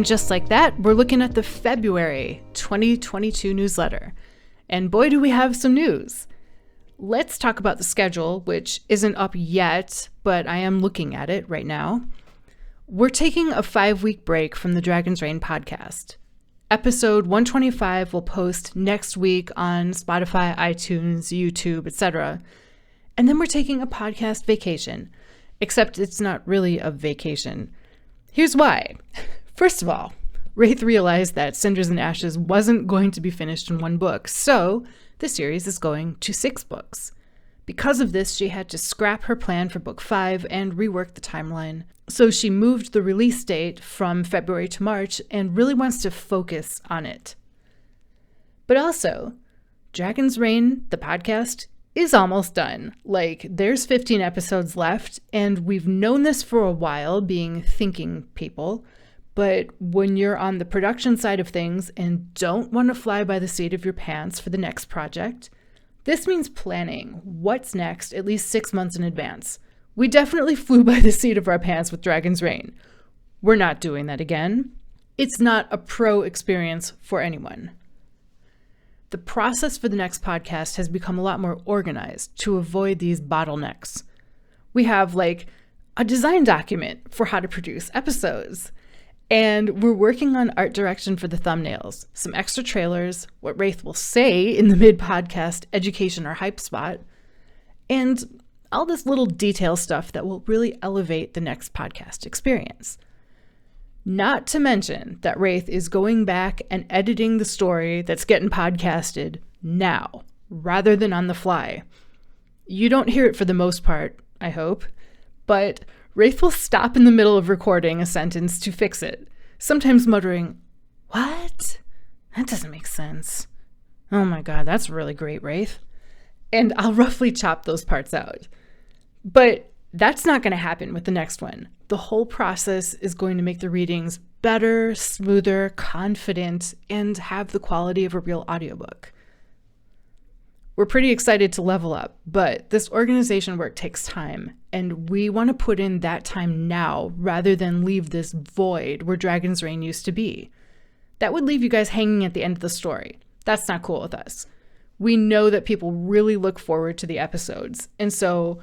just like that, we're looking at the February 2022 newsletter. And boy, do we have some news. Let's talk about the schedule, which isn't up yet, but I am looking at it right now. We're taking a 5-week break from the Dragon's Reign podcast. Episode 125 will post next week on Spotify, iTunes, YouTube, etc. And then we're taking a podcast vacation, except it's not really a vacation. Here's why. First of all, Raythe realized that Cinders and Ashes wasn't going to be finished in one book, so the series is going to 6 books. Because of this, she had to scrap her plan for book 5 and rework the timeline. So she moved the release date from February to March and really wants to focus on it. But also, Dragon's Reign, the podcast, is almost done. Like, there's 15 episodes left, and we've known this for a while, being thinking people. But when you're on the production side of things and don't want to fly by the seat of your pants for the next project, this means planning what's next at least 6 months in advance. We definitely flew by the seat of our pants with Dragon's Reign. We're not doing that again. It's not a pro experience for anyone. The process for the next podcast has become a lot more organized to avoid these bottlenecks. We have like a design document for how to produce episodes. And we're working on art direction for the thumbnails, some extra trailers, what Raythe will say in the mid-podcast education or hype spot, and all this little detail stuff that will really elevate the next podcast experience. Not to mention that Raythe is going back and editing the story that's getting podcasted now, rather than on the fly. You don't hear it for the most part, I hope, but Raythe will stop in the middle of recording a sentence to fix it, sometimes muttering, "What? That doesn't make sense. Oh my God, that's really great, Raythe." And I'll roughly chop those parts out. But that's not going to happen with the next one. The whole process is going to make the readings better, smoother, confident, and have the quality of a real audiobook. We're pretty excited to level up, but this organization work takes time, and we want to put in that time now rather than leave this void where Dragon's Reign used to be. That would leave you guys hanging at the end of the story. That's not cool with us. We know that people really look forward to the episodes, and so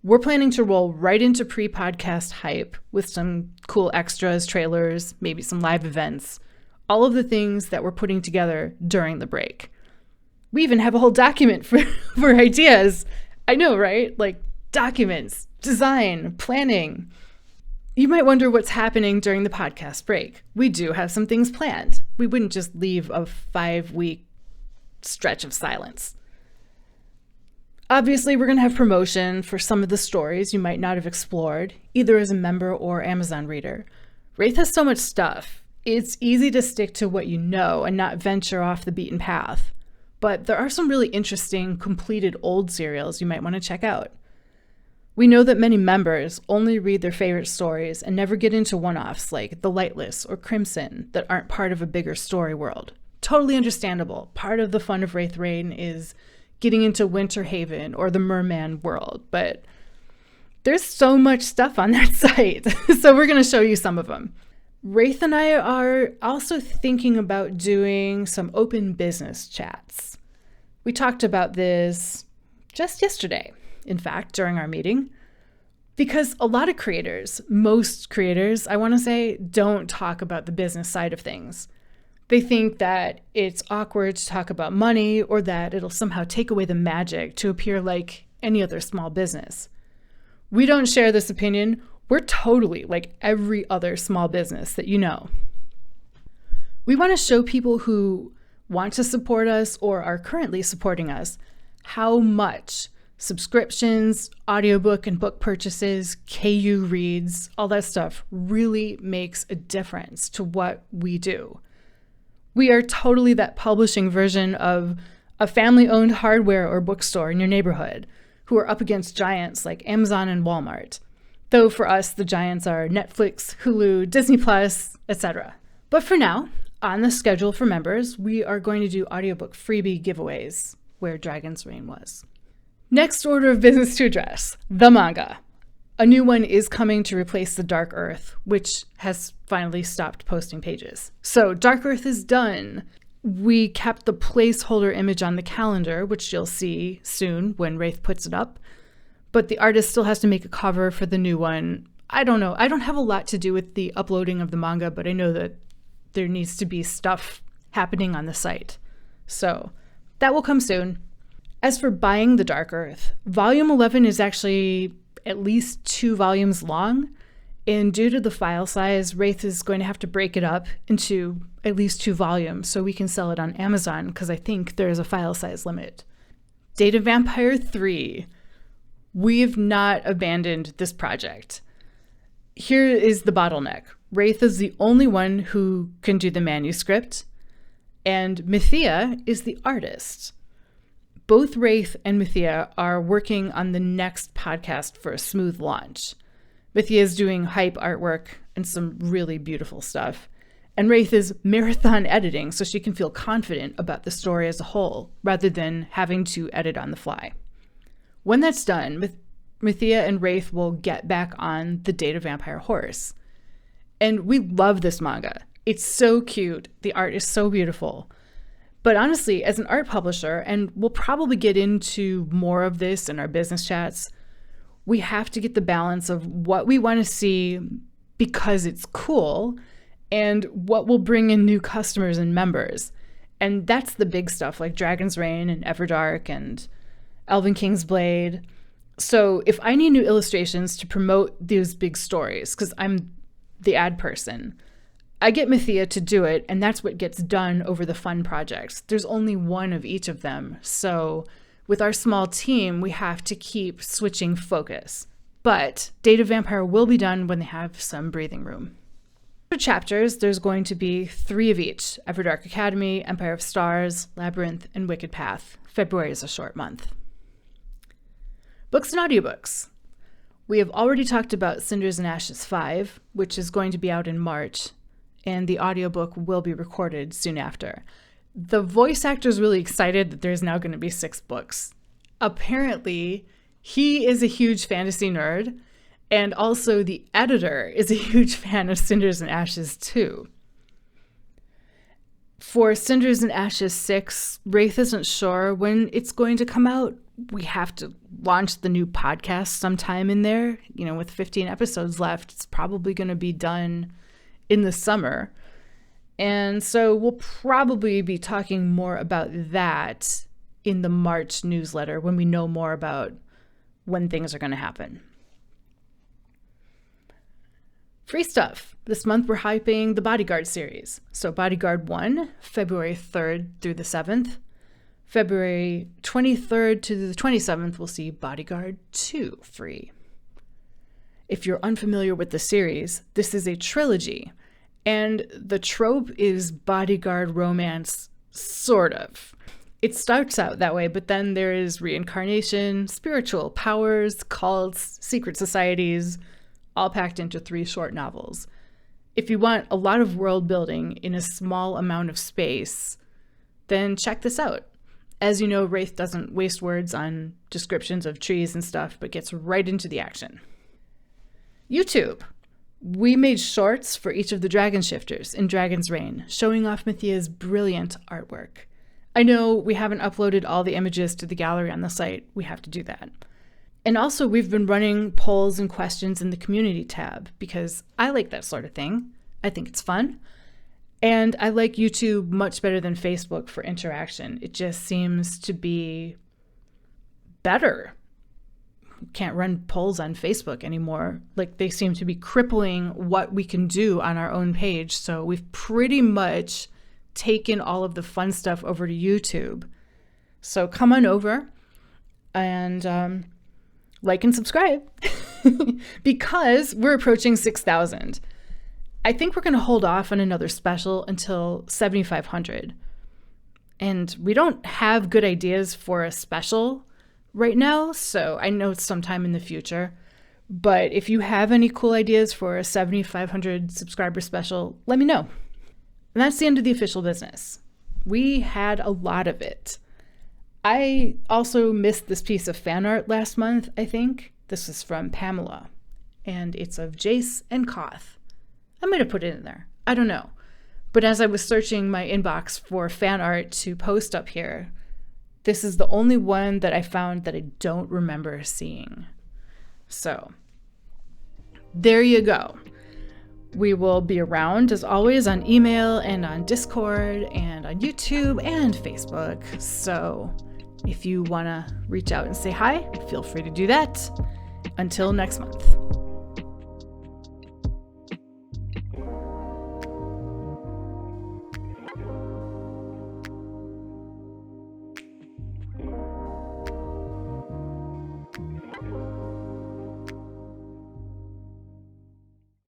we're planning to roll right into pre-podcast hype with some cool extras, trailers, maybe some live events, all of the things that we're putting together during the break. We even have a whole document for ideas. I know, right? Like documents, design, planning. You might wonder what's happening during the podcast break. We do have some things planned. We wouldn't just leave a 5-week stretch of silence. Obviously, we're going to have promotion for some of the stories you might not have explored, either as a member or Amazon reader. Raythe has so much stuff. It's easy to stick to what you know and not venture off the beaten path. But there are some really interesting, completed old serials you might want to check out. We know that many members only read their favorite stories and never get into one-offs like The Lightless or Crimson that aren't part of a bigger story world. Totally understandable. Part of the fun of Raythe Reign is getting into Winter Haven or the Merman world, but there's so much stuff on that site, so we're going to show you some of them. Raythe and I are also thinking about doing some open business chats. We talked about this just yesterday, in fact, during our meeting, because a lot of creators, most creators, I want to say, don't talk about the business side of things. They think that it's awkward to talk about money or that it'll somehow take away the magic to appear like any other small business. We don't share this opinion. We're totally like every other small business that you know. We want to show people who want to support us or are currently supporting us how much subscriptions, audiobook and book purchases, KU reads, all that stuff really makes a difference to what we do. We are totally that publishing version of a family-owned hardware or bookstore in your neighborhood who are up against giants like Amazon and Walmart. Though for us, the giants are Netflix, Hulu, Disney+, etc. But for now, on the schedule for members, we are going to do audiobook freebie giveaways where Dragon's Reign was. Next order of business to address, the manga. A new one is coming to replace the Dark Earth, which has finally stopped posting pages. So Dark Earth is done. We kept the placeholder image on the calendar, which you'll see soon when Raythe puts it up. But the artist still has to make a cover for the new one. I don't know. I don't have a lot to do with the uploading of the manga, but I know that there needs to be stuff happening on the site. So that will come soon. As for buying the Dark Earth, Volume 11 is actually at least 2 volumes long, and due to the file size, Raythe is going to have to break it up into at least 2 volumes so we can sell it on Amazon, because I think there's a file size limit. Data Vampire 3. We've not abandoned this project. Here is the bottleneck. Raythe is the only one who can do the manuscript, and Mathia is the artist. Both Raythe and Mathia are working on the next podcast for a smooth launch. Mathia is doing hype artwork and some really beautiful stuff. And Raythe is marathon editing so she can feel confident about the story as a whole, rather than having to edit on the fly. When that's done, Mathia and Raythe will get back on the Data Vampire horse. And we love this manga. It's so cute. The art is so beautiful. But honestly, as an art publisher, and we'll probably get into more of this in our business chats, we have to get the balance of what we want to see because it's cool and what will bring in new customers and members. And that's the big stuff like Dragon's Reign and Everdark and Elven King's Blade. So if I need new illustrations to promote these big stories, because I'm the ad person, I get Mathia to do it, and that's what gets done over the fun projects. There's only one of each of them, so with our small team, we have to keep switching focus. But Data Vampire will be done when they have some breathing room. For chapters, there's going to be 3 of each: Everdark Academy, Empire of Stars, Labyrinth, and Wicked Path. February is a short month. Books and audiobooks. We have already talked about Cinders Ashes 5, which is going to be out in March, and the audiobook will be recorded soon after. The voice actor is really excited that there's now going to be 6 books. Apparently, he is a huge fantasy nerd, and also the editor is a huge fan of Cinders and Ashes too. For Cinders and Ashes 6, Raythe isn't sure when it's going to come out. We have to launch the new podcast sometime in there. With 15 episodes left, it's probably going to be done in the summer. And so we'll probably be talking more about that in the March newsletter when we know more about when things are going to happen. Free stuff. This month we're hyping the Bodyguard series. So Bodyguard 1, February 3rd through the 7th. February 23rd to the 27th, we'll see Bodyguard 2 free. If you're unfamiliar with the series, this is a trilogy, and the trope is bodyguard romance, sort of. It starts out that way, but then there is reincarnation, spiritual powers, cults, secret societies, all packed into 3 short novels. If you want a lot of world building in a small amount of space, then check this out. As you know, Raythe doesn't waste words on descriptions of trees and stuff, but gets right into the action. YouTube. We made shorts for each of the Dragon Shifters in Dragon's Reign, showing off Mathia's brilliant artwork. I know we haven't uploaded all the images to the gallery on the site. We have to do that. And also, we've been running polls and questions in the community tab because I like that sort of thing. I think it's fun. And I like YouTube much better than Facebook for interaction. It just seems to be better. Can't run polls on Facebook anymore. Like, they seem to be crippling what we can do on our own page. So we've pretty much taken all of the fun stuff over to YouTube. So come on over and like and subscribe because we're approaching 6,000. I think we're going to hold off on another special until 7,500. And we don't have good ideas for a special right now, so I know it's sometime in the future. But if you have any cool ideas for a 7,500 subscriber special, let me know. And that's the end of the official business. We had a lot of it. I also missed this piece of fan art last month, I think. This is from Pamela. and it's of Jace and Koth. I might have put it in there. I don't know. But as I was searching my inbox for fan art to post up here, this is the only one that I found that I don't remember seeing. So, there you go. We will be around, as always, on email and on Discord and on YouTube and Facebook. So if you want to reach out and say hi, feel free to do that. Until next month.